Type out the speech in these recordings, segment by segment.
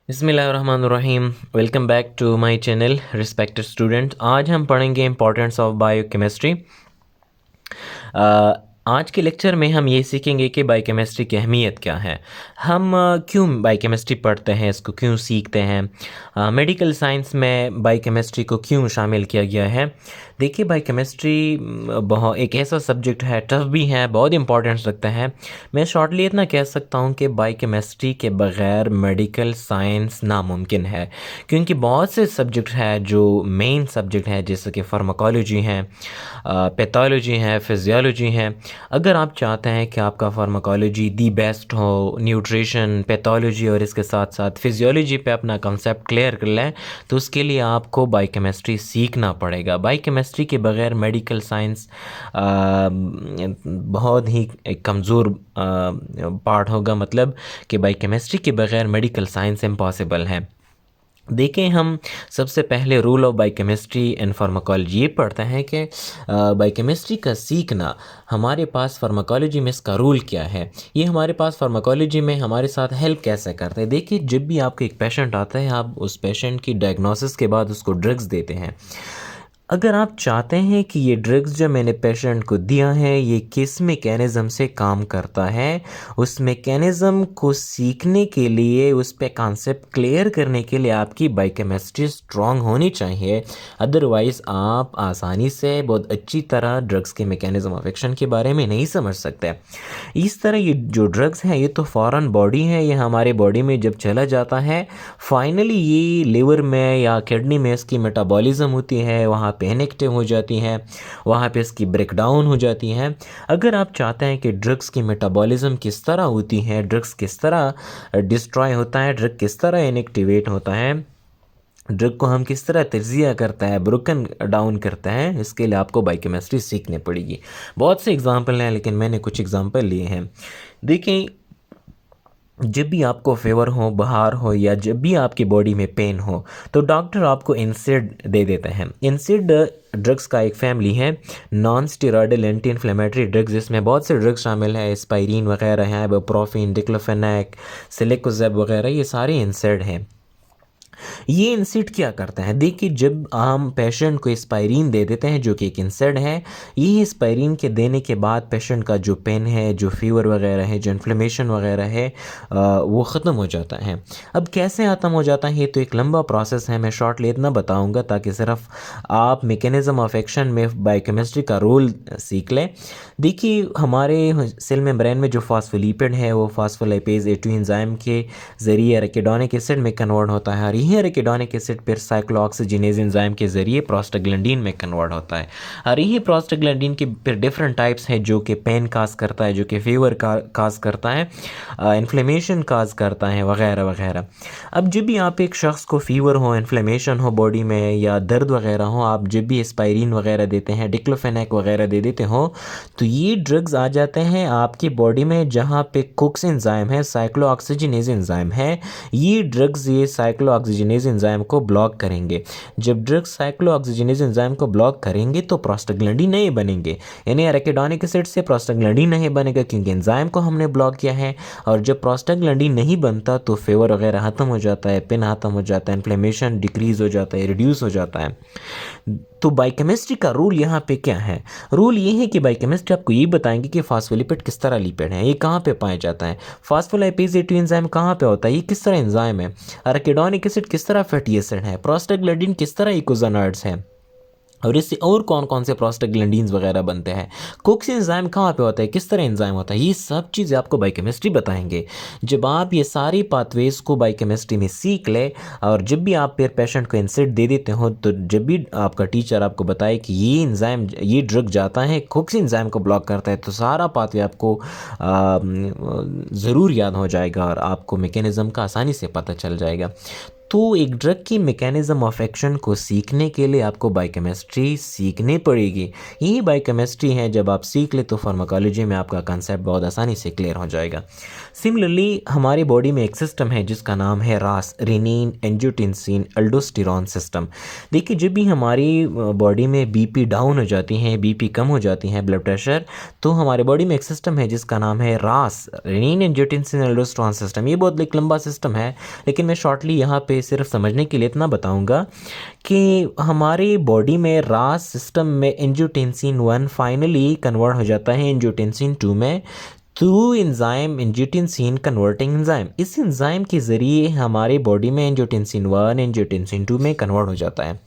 बिस्मिल्लाहिर्रहमानिर्रहीम। Welcome back to my channel respected student. आज हम पढ़ेंगे इंपॉर्टेंस ऑफ बायोकेमिस्ट्री। आज के लेक्चर में हम ये सीखेंगे कि बायोकेमिस्ट्री की अहमियत क्या है, हम क्यों बायोकेमिस्ट्री पढ़ते हैं, इसको क्यों सीखते हैं, मेडिकल साइंस में बायोकेमिस्ट्री को क्यों शामिल किया गया है। देखिए, बायोकेमिस्ट्री बहुत एक ऐसा सब्जेक्ट है, टफ भी है, बहुत इंपॉर्टेंस रखता है। मैं शॉर्टली इतना कह सकता हूँ कि बायोकेमिस्ट्री के बग़ैर मेडिकल साइंस नामुमकिन है, क्योंकि बहुत से सब्जेक्ट है जो मेन सब्जेक्ट है, जैसे कि फार्माकोलॉजी है, पैथोलॉजी है, फिजियोलॉजी है। अगर आप चाहते हैं कि आपका फार्माकोलॉजी दी बेस्ट हो, न्यूट्रिशन, पैथोलॉजी और इसके साथ साथ फिजियोलॉजी पे अपना कंसेप्ट क्लियर कर लें, तो उसके लिए आपको बायोकेमिस्ट्री सीखना पड़ेगा। बायोकेमिस्ट्री के बगैर मेडिकल साइंस बहुत ही एक कमज़ोर पार्ट होगा, मतलब कि बायोकेमिस्ट्री के बगैर मेडिकल साइंस इम्पॉसिबल है। देखें, हम सबसे पहले rule of biochemistry and pharmacology ये पढ़ते हैं कि बायोकेमिस्ट्री का सीखना हमारे पास फार्माकोलॉजी में इसका रूल क्या है, ये हमारे पास फार्माकोलॉजी में हमारे साथ हेल्प कैसे करते हैं। देखिए, जब भी आपको एक पेशेंट आता है, आप उस पेशेंट की डायग्नोसिस के बाद उसको ड्रग्स देते हैं। अगर आप चाहते हैं कि ये ड्रग्स जो मैंने पेशेंट को दिया है ये किस मैकेनिज़्म से काम करता है, उस मैकेनिज़्म को सीखने के लिए, उस पे कॉन्सेप्ट क्लियर करने के लिए आपकी बायोकेमिस्ट्री स्ट्रॉन्ग होनी चाहिए। अदरवाइज़ आप आसानी से बहुत अच्छी तरह ड्रग्स के मैकेनिज़्म ऑफ एक्शन के बारे में नहीं समझ सकते। इस तरह ये जो ड्रग्स हैं, ये तो फ़ौरन बॉडी है, ये हमारे बॉडी में जब चला जाता है, फाइनली ये लिवर में या किडनी में इसकी मेटाबॉलिज्म होती है, वहाँ पे इनएक्टिव हो जाती हैं, वहाँ पे इसकी ब्रेकडाउन हो जाती हैं। अगर आप चाहते हैं कि ड्रग्स की मेटाबॉलिज्म किस तरह होती है, ड्रग्स किस तरह डिस्ट्रॉय होता है, ड्रग किस तरह इनएक्टिवेट होता है, ड्रग को हम किस तरह तजिया करता है, ब्रोकन डाउन करता है, इसके लिए आपको बायोकेमिस्ट्री सीखनी पड़ेगी। बहुत से एग्जाम्पल हैं, लेकिन मैंने कुछ एग्जाम्पल लिए हैं। देखें, जब भी आपको फीवर हो, बुखार हो, या जब भी आपकी बॉडी में पेन हो, तो डॉक्टर आपको इंसिड दे देते हैं। इंसिड ड्रग्स का एक फैमिली है, non steroidal anti inflammatory drugs, जिसमें बहुत से ड्रग्स शामिल है, एस्पायरिन वगैरह हैं, इबुप्रोफेन, डिक्लोफेनाक, सिलिकोजेब वगैरह, ये सारे इंसिड हैं। ये इंसिड क्या करता है? देखिए, जब हम पेशेंट को एस्पायरिन दे देते हैं, जो कि एक इंसिड है, ये एस्पायरिन के देने के बाद पेशेंट का जो पेन है, जो फीवर वगैरह है, जो इन्फ्लेमेशन वगैरह है, वो ख़त्म हो जाता है। अब कैसे ख़त्म हो जाता है, ये तो एक लंबा प्रोसेस है, मैं शॉर्टली इतना बताऊंगा ताकि सिर्फ आप मैकेनिज़्म ऑफ एक्शन में बायोकेमिस्ट्री का रोल सीख लें। देखिए, हमारे सेल मेम्ब्रेन में जो फास्फोलिपिड है, वो फास्फोलिपेज A2 एंजाइम के ज़रिए एराकिडोनिक एसिड में कन्वर्ट होता है, और यही एराकिडोनिक एसिड फिर साइक्लोऑक्सीजिनेज एंजाइम के ज़रिए प्रोस्टाग्लैंडीन में कन्वर्ट होता है। और यही प्रोस्टाग्लैंडीन के फिर डिफरेंट टाइप्स हैं, जो कि पेन काज करता है, जो कि फीवर का काज करता है, इन्फ्लेमेशन काज करता है, वगैरह वगैरह। अब जब भी आप एक शख्स को फीवर हो, इन्फ्लेमेशन हो बॉडी में, या दर्द वगैरह हो, आप जब भी एस्पायरिन वगैरह देते हैं, डिक्लोफेनाक वगैरह दे देते हो, तो ये ड्रग्स आ जाते हैं आपकी बॉडी में, जहाँ पे कुक्स एंजाइम है, साइक्लोऑक्सीजिनेज एंजाइम है। ये ड्रग्स ये साइक्लोऑक्सीजिनेज एंजाइम को ब्लॉक करेंगे। जब ड्रग्स साइक्लोऑक्सीजिनेज एंजाइम को ब्लॉक करेंगे तो प्रोस्टाग्लैंडीन नहीं बनेंगे, यानी एराकिडोनिक एसिड से प्रोस्टाग्लैंडीन नहीं बनेगा, क्योंकि एंजाइम को हमने ब्लॉक किया है। और जब प्रोस्टाग्लैंडीन नहीं बनता तो फीवर वगैरह ख़त्म हो जाता है, पेन ख़त्म हो जाता है, इन्फ्लेमेशन डिक्रीज़ हो जाता है, रिड्यूस हो जाता है। तो बायोकेमिस्ट्री का रूल यहाँ पे क्या है? रूल ये है कि बायोकेमिस्ट्री आपको ये बताएंगे कि फास्फोलिपिड किस तरह लिपिड है, ये कहाँ पे पाया जाता है, फास्फोलाइपेज A2 एंजाइम कहाँ पे होता है, ये किस तरह एंजाइम है, एराकिडोनिक एसिड किस तरह फैटी एसिड है, प्रोस्टाग्लैंडीन किस तरह इकोजोनॉइड्स है, और इससे और कौन कौन से प्रोस्टाग्लैंडीन्स वगैरह बनते हैं, कुक्स एंजाइम कहाँ पे होता है, किस तरह एंजाइम होता है, ये सब चीज़ें आपको बायोकेमिस्ट्री बताएंगे। जब आप ये सारी पाथवेज को बायोकेमिस्ट्री में सीख ले, और जब भी आप फिर पेशेंट को इंसिड दे देते हो, तो जब भी आपका टीचर आपको बताए कि ये एंजाइम, ये ड्रग जाता है कुक्स एंजाइम को ब्लॉक करता है, तो सारा पाथवे आपको ज़रूर याद हो जाएगा, और आपको मैकेनिज़्म का आसानी से पता चल जाएगा। तो एक ड्रग की मैकेनिज्म ऑफ एक्शन को सीखने के लिए आपको बायोकेमिस्ट्री सीखनी पड़ेगी। यही बायोकेमिस्ट्री है, जब आप सीख ले तो फार्माकोलॉजी में आपका कंसेप्ट बहुत आसानी से क्लियर हो जाएगा। सिमिलरली हमारी बॉडी में एक सिस्टम है जिसका नाम है रास, रेनिन एंजियोटेंसिन अल्डोस्टेरॉन सिस्टम। देखिए, जब भी हमारी बॉडी में बीपी डाउन हो जाती है, बीपी कम हो जाती है, ब्लड प्रेशर, तो हमारे बॉडी में एक सिस्टम है जिसका नाम है रास, रेनिन एंजियोटेंसिन अल्डोस्टेरॉन सिस्टम। ये बहुत एक लंबा सिस्टम है, लेकिन मैं शॉर्टली यहाँ पे सिर्फ समझने के लिए इतना बताऊंगा कि हमारी बॉडी में रास सिस्टम में एंजियोटेंसिन 1 फाइनली कन्वर्ट हो जाता है एंजियोटेंसिन 2 में through enzyme angiotensin converting enzyme. इस एंजाइम के ज़रिए हमारे बॉडी में एंजियोटेंसिन 1 एंजियोटेंसिन 2 में कन्वर्ट हो जाता है।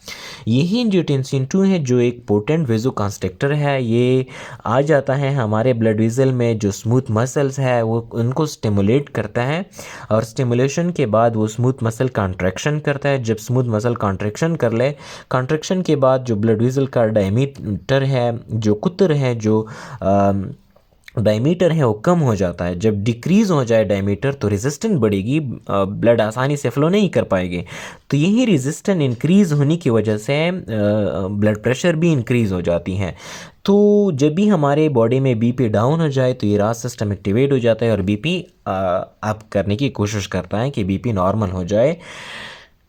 यही एंजियोटेंसिन 2 है जो एक पोटेंट वेज़ोकंस्ट्रिक्टर है। ये आ जाता है हमारे ब्लड वेसल में, जो स्मूथ मसल्स है वो उनको स्टिमुलेट करता है, और स्टिमुलेशन के बाद वो स्मूथ मसल कॉन्ट्रैक्शन करता है। जब स्मूथ मसल कॉन्ट्रैक्शन कर ले, कॉन्ट्रैक्शन के बाद जो ब्लड वेसल का डायमीटर है, जो कुतर है, जो डायमीटर है वो कम हो जाता है। जब डिक्रीज़ हो जाए डायमीटर तो रेजिस्टेंस बढ़ेगी, ब्लड आसानी से फ्लो नहीं कर पाएगी। तो यही रेजिस्टेंस इंक्रीज़ होने की वजह से ब्लड प्रेशर भी इंक्रीज़ हो जाती है। तो जब भी हमारे बॉडी में बीपी डाउन हो जाए तो ये रास सिस्टम एक्टिवेट हो जाता है और बीपी अप करने की कोशिश करता है कि बीपी नॉर्मल हो जाए।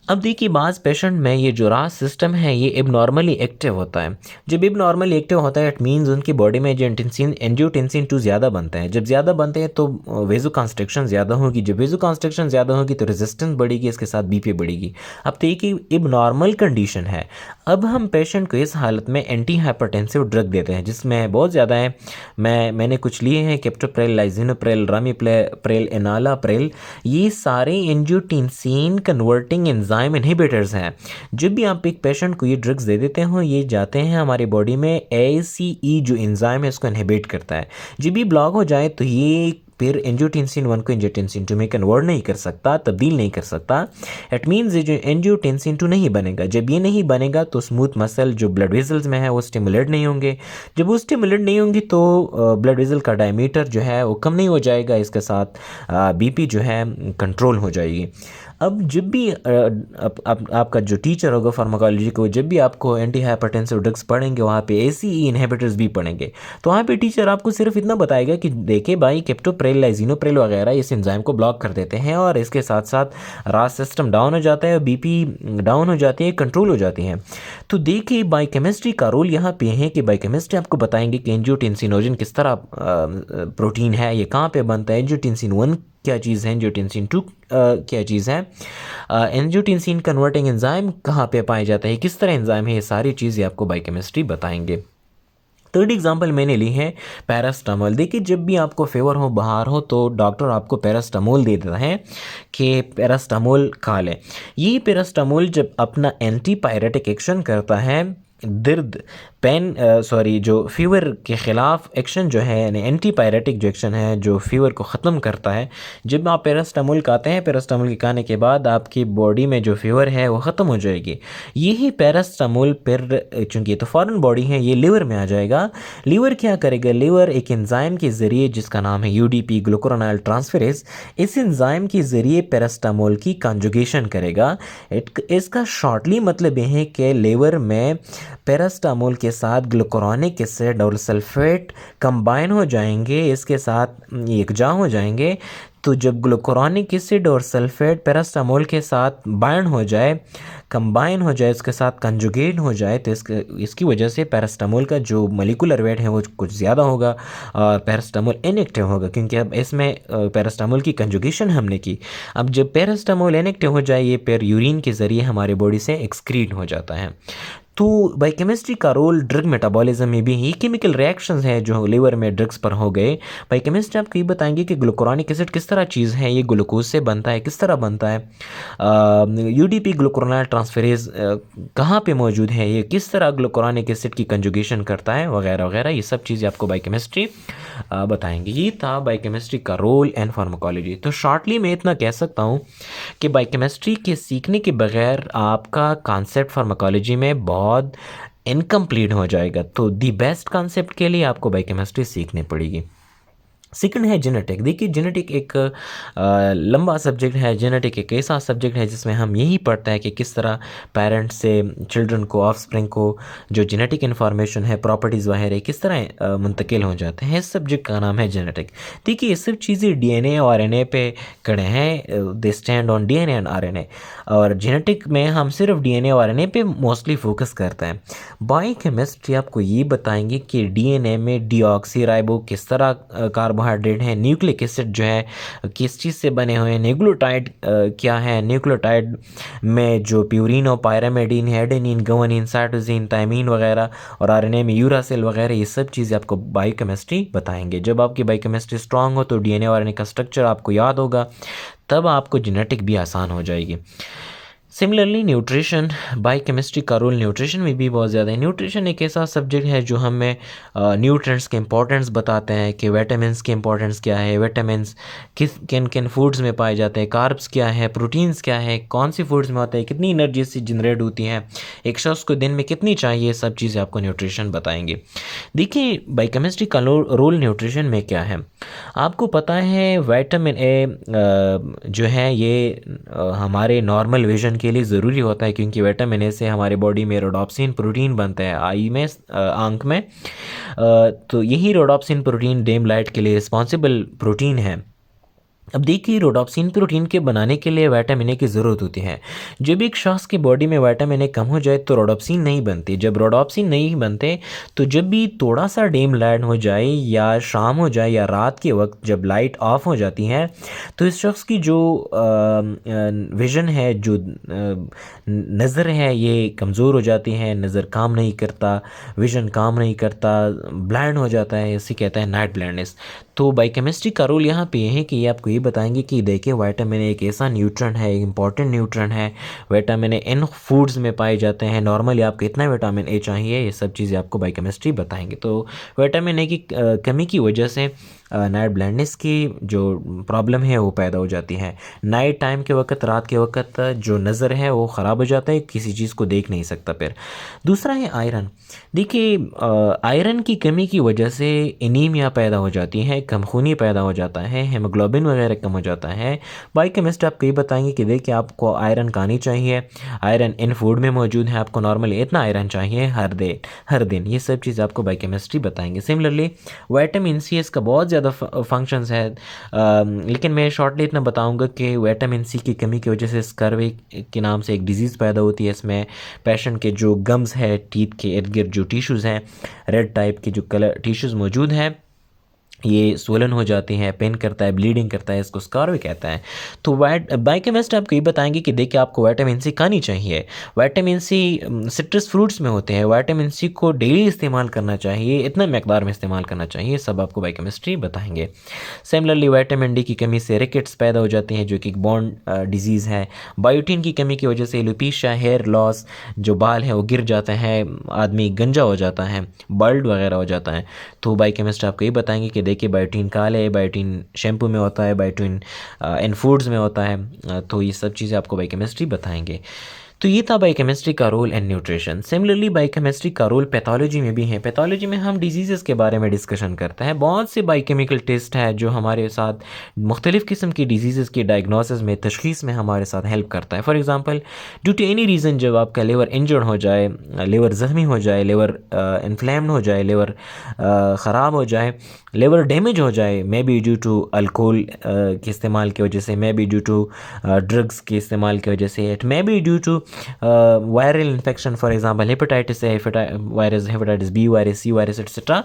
अब देखिए, बाज़ पेशेंट में ये जो रास सिस्टम है ये एबनॉर्मली एक्टिव होता है। जब एबनॉर्मली एक्टिव होता है, इट मीन्स उनकी बॉडी में जो एंजियोटेंसिन 2 ज़्यादा बनता है। जब ज़्यादा बनते हैं तो वेज़ोकंस्ट्रिक्शन ज़्यादा होगी। जब वेज़ोकंस्ट्रिक्शन ज़्यादा होगी तो रेजिस्टेंस बढ़ेगी, इसके साथ बीपी बढ़ेगी। अब तो एक एबनॉर्मल कंडीशन है। अब हम पेशेंट को इस हालत में एंटी हाइपरटेंसिव ड्रग देते हैं, जिसमें बहुत ज़्यादा है। मैंने कुछ लिए हैं, कैप्टोप्रिल, लाइसिनोप्रिल, रामीप्रिल, एनालाप्रिल। ये सारे एंजियोटेंसिन कन्वर्टिंग एंजाइम इनहिबिटर्स हैं। जब भी आप एक पेशेंट को ये ड्रग्स दे देते हो, ये जाते हैं हमारी बॉडी में ACE जो एंजाइम है इसको इनहिबिट करता है। जब भी ब्लॉक हो जाए तो ये फिर एंजियोटेंसिन 1 को एंजियोटेंसिन 2 में कन्वर्ट नहीं कर सकता, तब्दील नहीं कर सकता। इट मीन्स ये जो एंजियोटेंसिन 2 नहीं बनेगा। जब ये नहीं बनेगा तो स्मूथ मसल जो ब्लड वेसल्स में है वो स्टिमुलेट नहीं होंगे। जब वो स्टिमुलेट नहीं होंगी तो ब्लड वेसल का डायमीटर जो है वो कम नहीं हो जाएगा, इसके साथ बीपी जो है कंट्रोल हो जाएगी। अब जब भी आपका जो टीचर होगा फार्माकोलॉजी को, जब भी आपको एंटी हाइपरटेंसिव ड्रग्स पढ़ेंगे वहाँ पे ACE इनहिबिटर्स भी पढ़ेंगे, तो वहाँ पे टीचर आपको सिर्फ इतना बताएगा कि देखे भाई, कैप्टोप्रिल, लाइसिनोप्रिल वगैरह इस एंजाइम को ब्लॉक कर देते हैं और इसके साथ साथ रास सिस्टम डाउन हो जाता है और बीपी डाउन हो जाती है, कंट्रोल हो जाती है। तो देखिए, बायोकेमिस्ट्री का रोल यहाँ पे है कि बायोकेमिस्ट्री आपको बताएंगे कि एंजियोटेंसिनोजन किस तरह प्रोटीन है, ये कहाँ पे बनता है, एंजियोटेंसिन 1 क्या चीज़ है, एंजियोटेंसिन 2 क्या चीज़ है, एंजियोटेंसिन कन्वर्टिंग एंजाइम कहाँ पे पाया जाता है, किस तरह एंजाइम है, ये सारी चीज़ें आपको बायोकेमिस्ट्री बताएंगे। थर्ड एग्जाम्पल मैंने ली है पैरास्टामोल। देखिए, जब भी आपको फेवर हो, बाहर हो, तो डॉक्टर आपको पैरास्टामोल दे देता है कि पैरास्टामोल खा लें। ये पैरास्टामोल जब अपना एंटीपायरेटिक एक्शन करता है, दर्द जो फीवर के ख़िलाफ़ एक्शन जो है, यानी एंटीपायरेटिक जो एक्शन है जो फीवर को ख़त्म करता है, जब आप पैरास्टामोल खाते हैं, पैरास्टामोल के खाने के बाद आपकी बॉडी में जो फीवर है वो ख़त्म हो जाएगी। यही पैरास्टामोल फिर, चूँकि तो फॉरेन बॉडी है, ये लिवर में आ जाएगा। लिवर क्या करेगा, लिवर एक एंजाइम के ज़रिए जिसका नाम है UDP ग्लूकुरोनाइल ट्रांसफेरेज, इस एंजाइम के ज़रिए पैरास्टामोल की कॉन्जुगेशन करेगा। इसका शॉर्टली मतलब यह है कि लिवर में पैरास्टामोल के साथ ग्लूकुरोनिक एसिड और सल्फेट कंबाइन हो जाएंगे, इसके साथ एकजा हो जाएंगे। तो जब ग्लूकुरोनिक एसिड और सल्फेट पैरास्टामोल के साथ बाइंड हो जाए, कंबाइन हो जाए, इसके साथ कंजुगेट हो जाए, तो इसकी वजह से पैरास्टामोल का जो मोलिकुलर वेट है वो कुछ ज़्यादा होगा और पैरास्टामोल इनएक्टिव होगा, क्योंकि अब इसमें पैरास्टामोल की कंजुगेशन हमने की। अब जब पैरास्टामोल इनएक्टिव हो जाए, ये फिर यूरिन के ज़रिए हमारे बॉडी से एक्सक्रीट हो जाता है। तो बायोकेमिस्ट्री का रोल ड्रग मेटाबॉलिज्म में भी ही केमिकल रिएक्शंस है जो लिवर में ड्रग्स पर हो गए। बायोकेमिस्ट्री आपको ये बताएंगे कि ग्लूकुरोनिक एसिड किस तरह चीज़ है, ये ग्लूकोज से बनता है, किस तरह बनता है, UDP ग्लूकुरोनाइल ट्रांसफेरेज कहाँ पे मौजूद है, ये किस तरह ग्लूकुरोनिक एसिड की कंजुगेशन करता है, वगैरह वगैरह, ये सब चीज़ें आपको बायोकेमिस्ट्री बताएंगे। ये था बायोकेमिस्ट्री का रोल एंड फार्माकोलॉजी। तो शॉर्टली मैं इतना कह सकता हूँ कि बायोकेमिस्ट्री के सीखने के बगैर आपका कॉन्सेप्ट फार्माकोलॉजी में बहुत इनकम्प्लीट हो जाएगा। तो दी बेस्ट कॉन्सेप्ट के लिए आपको बायोकेमिस्ट्री सीखनी पड़ेगी। सेकंड है जेनेटिक। देखिए जेनेटिक एक लंबा सब्जेक्ट है। जेनेटिक एक ऐसा सब्जेक्ट है जिसमें हम यही पढ़ते हैं कि किस तरह पेरेंट्स से चिल्ड्रन को, ऑफस्प्रिंग को जो जेनेटिक इन्फॉर्मेशन है, प्रॉपर्टीज़ वगैरह किस तरह मुंतकिल हो जाते हैं। इस सब्जेक्ट का नाम है जेनेटिक। देखिए ये सब चीज़ें डीएनए और आरएनए पे खड़े हैं। They stand on DNA and RNA. और जेनेटिक में हम सिर्फ डीएनए और आरएनए पे मोस्टली फोकस करते हैं। बायोकेमिस्ट्री आपको ये बताएंगे कि डीएनए में डीऑक्सीराइबो किस तरह कार्बोहाइड्रेट है, न्यूक्लिक एसिड जो है किस चीज़ से बने हुए हैं, न्यूक्लियोटाइड क्या है, न्यूक्लियोटाइड में जो प्यूरिन और पायरामिडीन है, एडेनिन, गुआनिन, साइटोसिन, थायमीन वगैरह, और आरएनए में यूरासिल वगैरह, ये सब चीज़ें आपको बायोकेमिस्ट्री बताएंगे। जब आपकी बायोकेमिस्ट्री स्ट्रांग हो तो डीएनए और आरएनए का स्ट्रक्चर आपको याद होगा, तब आपको जेनेटिक भी आसान हो जाएगी। सिमिलरली न्यूट्रिशन, बायोकेमिस्ट्री का रोल न्यूट्रिशन में भी बहुत ज़्यादा है। न्यूट्रिशन एक ऐसा सब्जेक्ट है जो हमें न्यूट्रिएंट्स के इंपॉर्टेंस बताते हैं कि विटामिन्स के इंपॉर्टेंस क्या है, विटामिन्स किन किन फूड्स में पाए जाते हैं, कार्ब्स क्या है, प्रोटीन्स क्या है, कौन सी फूड्स में होते हैं, कितनी एनर्जी से जनरेट होती है, एक शख्स को दिन में कितनी चाहिए, सब चीज़ें आपको न्यूट्रिशन बताएंगे। देखिए बायोकेमिस्ट्री का रोल न्यूट्रिशन में क्या है। आपको पता है विटामिन ए जो है ये हमारे नॉर्मल विजन के लिए ज़रूरी होता है, क्योंकि विटामिन ए से हमारे बॉडी में रोडोप्सिन प्रोटीन बनता है, आई में, आंख में। तो यही रोडोप्सिन प्रोटीन डेम लाइट के लिए रिस्पॉन्सिबल प्रोटीन है। अब देखिए रोडोप्सिन प्रोटीन के बनाने के लिए विटामिन ए की ज़रूरत होती है। जब एक शख्स की बॉडी में विटामिन ए कम हो जाए तो रोडोप्सिन नहीं बनती। जब रोडोप्सिन नहीं बनते तो जब भी थोड़ा सा डिम लाइट हो जाए या शाम हो जाए या रात के वक्त जब लाइट ऑफ हो जाती है, तो इस शख्स की जो विज़न है, जो नज़र है, ये कमज़ोर हो जाती है, नज़र काम नहीं करता, विज़न काम नहीं करता, ब्लाइंड हो जाता है। इसे कहता है नाइट ब्लाइंडनेस। तो बायोकेमिस्ट्री का रोल यहाँ पे है कि ये आपको ये बताएंगे कि देखिए विटामिन ए एक ऐसा न्यूट्रन है, एक इंपॉर्टेंट न्यूट्रन है। विटामिन ए इन फूड्स में पाए जाते हैं। नॉर्मली आपको इतना विटामिन ए चाहिए, ये सब चीज़ें आपको बायोकेमिस्ट्री बताएंगे। तो विटामिन ए की कमी की वजह से नाइट ब्लाइंडनेस की जो प्रॉब्लम है वो पैदा हो जाती है। नाइट टाइम के वक्त, रात के वक्त जो नज़र है वो ख़राब हो जाता है, किसी चीज़ को देख नहीं सकता। फिर दूसरा है आयरन। देखिए आयरन की कमी की वजह से एनीमिया पैदा हो जाती है, कमखूनी पैदा हो जाता है, हेमोग्लोबिन वगैरह कम हो जाता है। बायोकेमिस्ट आपको ये बताएंगे कि देखिए आपको आयरन कहानी चाहिए, आयरन इन फूड में मौजूद है, आपको नॉर्मली इतना आयरन चाहिए हर दिन। ये सब चीज़ आपको बायोकेमिस्ट्री बताएंगे। सिमिलरली विटामिन सी, इसका बहुत ज़्यादा फंक्शंस है, लेकिन मैं शॉर्टली इतना बताऊंगा कि विटामिन सी की कमी की वजह से स्कर्वी के नाम से एक डिजीज़ पैदा होती है। इसमें पेशेंट के जो गम्स है, टीथ के इर्द गिर्द जो टिश्यूज़ हैं, रेड टाइप के जो कलर टिश्यूज़ मौजूद हैं, ये स्वलन हो जाती हैं, पेन करता है, ब्लीडिंग करता है, इसको स्कार भी कहता है। तो बायोकेमिस्ट आपको ये बताएंगे कि देखिए आपको विटामिन सी खानी चाहिए। विटामिन सी सिट्रस फ्रूट्स में होते हैं। विटामिन सी को डेली इस्तेमाल करना चाहिए, इतना मकदार में इस्तेमाल करना चाहिए, सब आपको बायोकेमिस्ट्री बताएंगे। सिमिलरली विटामिन डी की कमी से रिकेट्स पैदा हो जाती हैं, जो कि एक बॉन्ड डिजीज़ है। बायोटीन की कमी की वजह से एलोपेशिया, हेयर लॉस, जो बाल हैं वो गिर जाते हैं, आदमी गंजा हो जाता है, बल्ड वगैरह हो जाता है। तो बायोकेमिस्ट आपको ये बताएंगे कि देखिए बायोटीन काल है, बायोटीन शैम्पू में होता है, बायोटीन इन फूड्स में होता है। तो ये सब चीज़ें आपको बायोकेमिस्ट्री बताएंगे। तो ये था बायोकेमिस्ट्री का role and nutrition. Similarly biochemistry का रोल पैथोलॉजी में भी है। पैथोलॉजी में हम डिजीज़ के बारे में डिस्कशन करते हैं। बहुत से बायोकेमिकल टेस्ट है जो हमारे साथ मुख्तलिफ़ किस्म की डिजीज़ की डायग्नोसिस में, तशख़ीस में हमारे साथ हेल्प करता है। For example due to any reason जब आपका लिवर इंजर्ड हो जाए, लिवर ज़ख्मी हो जाए, लिवर इन्फ्लेम्ड हो जाए, लिवर ख़राब हो जाए, लिवर डैमेज हो जाए, may be due to alcohol के इस्तेमाल की वजह से, may be due to drugs के इस्तेमाल की वजह से, it may be due to viral infection, for example hepatitis है, virus, hepatitis B virus, C virus etcetera.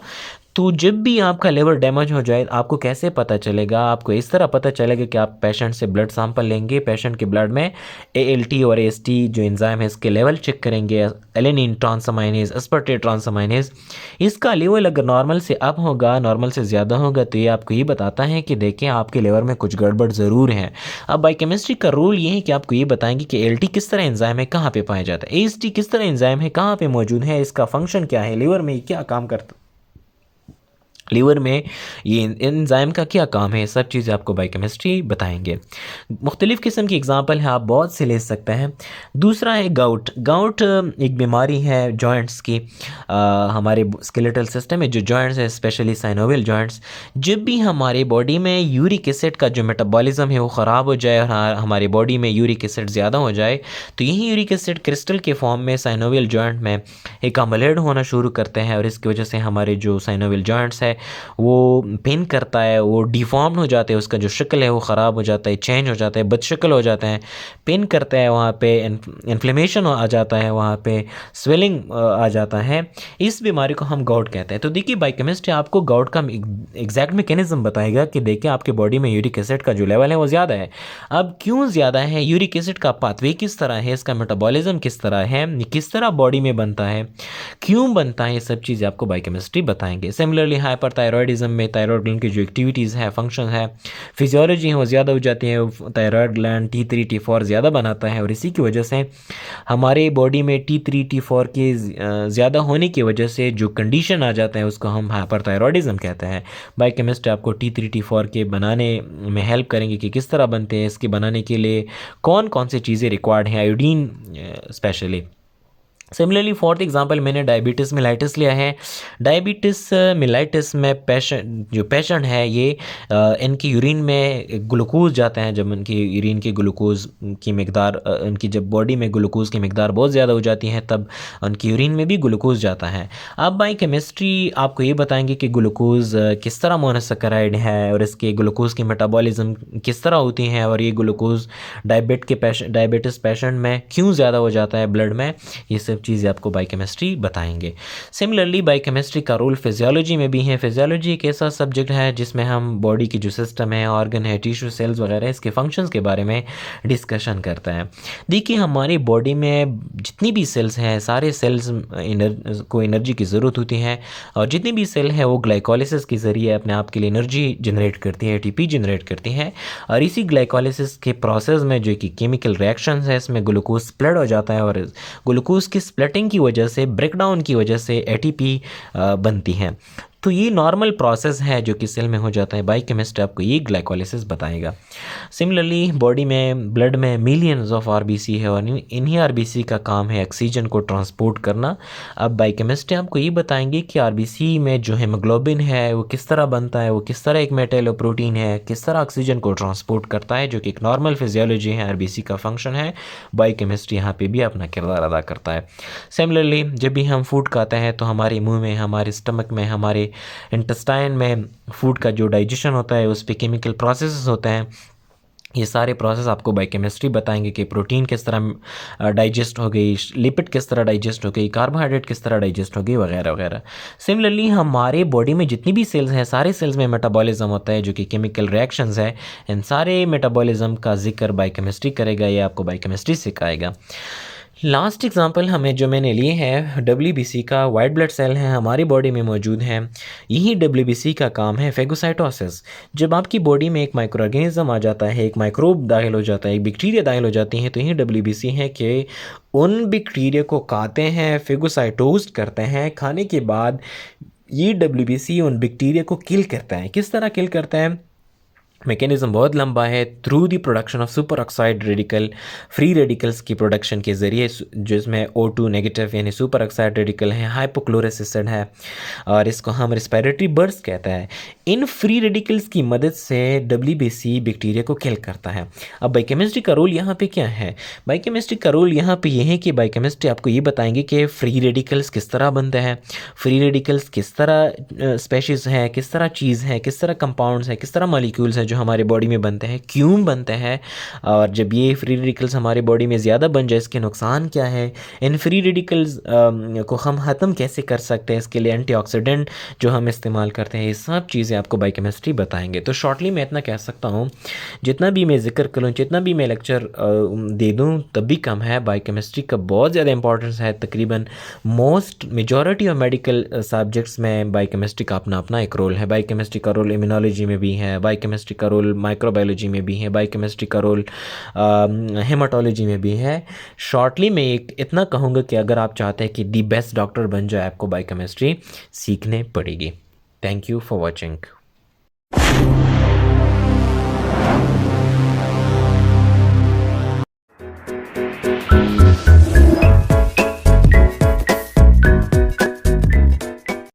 तो जब भी आपका लिवर डैमेज हो जाए, आपको कैसे पता चलेगा? आपको इस तरह पता चलेगा कि आप पेशेंट से ब्लड सैंपल लेंगे, पेशेंट के ब्लड में ALT और AST जो एंजाइम है इसके लेवल चेक करेंगे, एलेनिन ट्रांसअमाइनेज, अस्पार्टेट ट्रांसअमाइनेज। इसका लेवल अगर नॉर्मल से अप होगा, नॉर्मल से ज़्यादा होगा, तो ये आपको ये बताता है कि देखें आपके लिवर में कुछ गड़बड़ ज़रूर है। अब बायोकेमिस्ट्री का रोल ये है कि आपको ये बताएंगे कि ALT किस तरह एंजाइम है, कहाँ पे पाया जाता है, AST किस तरह एंजाइम है, कहाँ पे मौजूद है, इसका फंक्शन क्या है, लिवर में क्या काम करता है, लीवर में ये एंजाइम का क्या काम है, सब चीज़ें आपको बायोकेमिस्ट्री बताएंगे। मुख्तलिफ़ किस्म की एग्ज़ाम्पल है, आप बहुत से ले सकते हैं। दूसरा है गाउट। गाउट एक बीमारी है जॉइंट्स की। हमारे स्केलेटल सिस्टम में जो जॉइंट्स है, स्पेशली साइनोवियल जॉइंट्स, जब भी हमारे बॉडी में यूरिक एसिड का जो मेटाबॉलिज्म है वो ख़राब हो जाए और हमारे बॉडी में यूरिक एसिड ज़्यादा हो जाए, तो यही यूरिक एसिड क्रिस्टल के फॉर्म में साइनोवियल जॉइंट में एक अमलेड होना शुरू करते हैं और इसकी वजह से हमारे जो साइनोवियल जॉइंट्स है वो पेन करता है, वो डिफॉर्म हो जाते हैं, उसका जो शक्ल है वो ख़राब हो जाता है, चेंज हो जाता है, बदशक्ल हो जाते हैं, पेन करता है, वहाँ पे इन्फ्लेमेशन आ जाता है, वहाँ पे स्वेलिंग आ जाता है। इस बीमारी को हम गाउट कहते हैं। तो देखिए बायोकेमिस्ट्री आपको गाउट का एग्जैक्ट मैकेनिज्म बताएगा कि देखिए आपके बॉडी में यूरिक एसिड का जो लेवल है वो ज़्यादा है। अब क्यों ज़्यादा है, यूरिक एसिड का पाथवे किस तरह है, इसका मेटाबॉलिज्म किस तरह है, किस तरह बॉडी में बनता है, क्यों बनता है, ये सब चीज़ें आपको बायोकेमिस्ट्री बताएंगे। सिमिलरली हाइपरथायरॉयडिज्म में थायराइड ग्लैंड की जो एक्टिविटीज़ है, फंक्शन है, फिजियोलॉजी है वो ज़्यादा हो जाती है, थायराइड ग्लैंड T3 T4 ज़्यादा बनाता है और इसी की वजह से हमारे बॉडी में T3 T4 के ज़्यादा होने की वजह से जो कंडीशन आ जाता है उसको हम हाइपरथायरॉयडिज्म कहते हैं। बायोकेमिस्ट्री आपको T3 T4 के बनाने में हेल्प करेंगे कि किस तरह बनते हैं, इसके बनाने के लिए कौन कौन सी चीज़ें रिक्वायर्ड हैं, iodine specially. Similarly fourth example मैंने डायबिटीज़ मिलाइटिस लिया है। डायबिटीज़ मिलाइटिस में पेशेंट है ये इनकी यूरिन में ग्लूकोज जाता है। जब इनकी यूरिन की ग्लूकोज की मकदार इनकी जब बॉडी में ग्लूकोज की मकदार बहुत ज़्यादा हो जाती है तब उनकी यूरिन में भी ग्लूकोज जाता है। अब बायोकेमिस्ट्री आपको ये बताएंगे कि ग्लूकोज किस तरह मोनोसैकेराइड है और इसके ग्लूकोज की मेटाबॉलिज्म किस तरह होती है और ये ग्लूकोज डायबिटीज़ पेशेंट में क्यों ज़्यादा हो जाता है ब्लड में, ये सब चीज़ें आपको बायोकेमिस्ट्री बताएंगे। सिमिलरली बायोकेमिस्ट्री का रोल फिजियोलॉजी में भी है। फिजियोलॉजी एक ऐसा सब्जेक्ट है जिसमें हम बॉडी की जो सिस्टम है, ऑर्गन है, टिश्यू, सेल्स वगैरह, इसके फंक्शंस के बारे में डिस्कशन करता है। देखिए हमारी बॉडी में जितनी भी सेल्स हैं, सारे सेल्स को एनर्जी की ज़रूरत होती है और जितनी भी सेल है वो ग्लाइकोलिसिस के ज़रिए अपने आप के लिए एनर्जी जनरेट करती है, ATP जनरेट करती है और इसी ग्लाइकोलिसिस के प्रोसेस में जो कि केमिकल रिएक्शंस है इसमें ग्लूकोज स्प्लिट हो जाता है और ग्लूकोज की स्प्लिटिंग की वजह से, ब्रेकडाउन की वजह से ATP बनती है। तो ये नॉर्मल प्रोसेस है जो कि सेल में हो जाता है। बायोकेमिस्ट्री आपको ये ग्लाइकोलिसिस बताएगा। सिमिलरली बॉडी में, ब्लड में मिलियंस ऑफ RBC है और इन्हीं RBC का काम है ऑक्सीजन को ट्रांसपोर्ट करना। अब बायोकेमिस्ट्री आपको ये बताएंगे कि RBC में जो हेमोग्लोबिन है वो किस तरह बनता है, वो किस तरह एक मेटलोप्रोटीन है, किस तरह ऑक्सीजन को ट्रांसपोर्ट करता है, जो कि एक नॉर्मल फिजियोलॉजी है, RBC का फंक्शन है। बायोकेमिस्ट्री यहाँ पे भी अपना किरदार अदा करता है। सिमिलरली जब भी हम फूड खाते हैं तो हमारे मुंह में, हमारे स्टमक में, हमारे इंटेस्टाइन में फूड का जो डाइजेशन होता है उस पर केमिकल प्रोसेस होते हैं। ये सारे प्रोसेस आपको बायोकेमिस्ट्री बताएंगे कि प्रोटीन किस तरह डाइजेस्ट हो गई, लिपिड किस तरह डाइजेस्ट हो गई, कार्बोहाइड्रेट किस तरह डाइजेस्ट हो गई, वगैरह वगैरह। सिमिलरली हमारे बॉडी में जितनी भी सेल्स हैं, सारे सेल्स में मेटाबॉलिज्म होता है जो कि केमिकल रिएक्शंस है। इन सारे मेटाबॉलिज्म का जिक्र बायोकेमिस्ट्री करेगा, ये आपको बायोकेमिस्ट्री सिखाएगा। लास्ट एग्जांपल हमें जो मैंने लिए है WBC का, वाइट ब्लड सेल है हमारी बॉडी में मौजूद है। यही WBC का काम है फेगोसाइटोसिस। जब आपकी बॉडी में एक माइक्रो ऑर्गेनिज्म आ जाता है, एक माइक्रोब दाखिल हो जाता है, एक बैक्टीरिया दाखिल हो जाती हैं, तो यही WBC है कि उन बैक्टीरिया को खाते हैं, फेगोसाइटोज करते हैं। खाने के बाद ये WBC उन बैक्टीरिया को किल करता है। किस तरह किल करता है, मैकेनिज़्म बहुत लंबा है। Through the production of super oxide radical, free radicals की प्रोडक्शन के ज़रिए, जिसमें O2 नेगेटिव यानी सुपर ऑक्साइड रेडिकल है, हाइपोक्लोरस एसिड है और इसको हम रेस्पिरेटरी बर्स्ट कहता है। इन फ्री रेडिकल्स की मदद से WBC बैक्टीरिया को किल करता है। अब बायोकेमिस्ट्री का रोल यहाँ पे क्या है? बायोकेमिस्ट्री का रोल यहाँ पे ये है कि बायोकेमिस्ट्री आपको ये बताएंगे कि फ्री रेडिकल्स किस तरह बनते हैं, फ्री रेडिकल्स किस तरह स्पेशीज़ हैं, किस तरह चीज़ है, किस तरह कंपाउंड्स हैं, किस तरह मॉलिक्यूल्स हैं जो हमारे बॉडी में बनते हैं, क्यों बनते हैं और जब ये फ्री रेडिकल्स हमारे बॉडी में ज़्यादा बन जाए इसके नुकसान क्या है, इन फ्री रेडिकल्स को हम ख़त्म कैसे कर सकते हैं, इसके लिए एंटीऑक्सीडेंट जो हम इस्तेमाल करते हैं, ये सब चीज़ें आपको बायोकेमिस्ट्री बताएंगे। तो शॉर्टली मैं इतना कह सकता हूँ, जितना भी मैं जिक्र करूँ, जितना भी मैं लेक्चर दे दूँ तब भी कम है। बायोकेमिस्ट्री का बहुत ज़्यादा इंपॉर्टेंस है। तकरीबन मेजॉरिटी ऑफ मेडिकल सब्जेक्ट्स में बायोकेमिस्ट्री का अपना अपना एक रोल है। बायोकेमिस्ट्री का रोल इम्यूनोलॉजी में भी है, बायोकेमिस्ट्री का रोल माइक्रोबायोलॉजी में भी है, बायोकेमिस्ट्री का रोल हेमाटोलॉजी में भी है। शॉर्टली मैं एक इतना कहूँगा कि अगर आप चाहते हैं कि दी बेस्ट डॉक्टर बन जाए, आपको बायोकेमिस्ट्री सीखने पड़ेगी। Thank you for watching.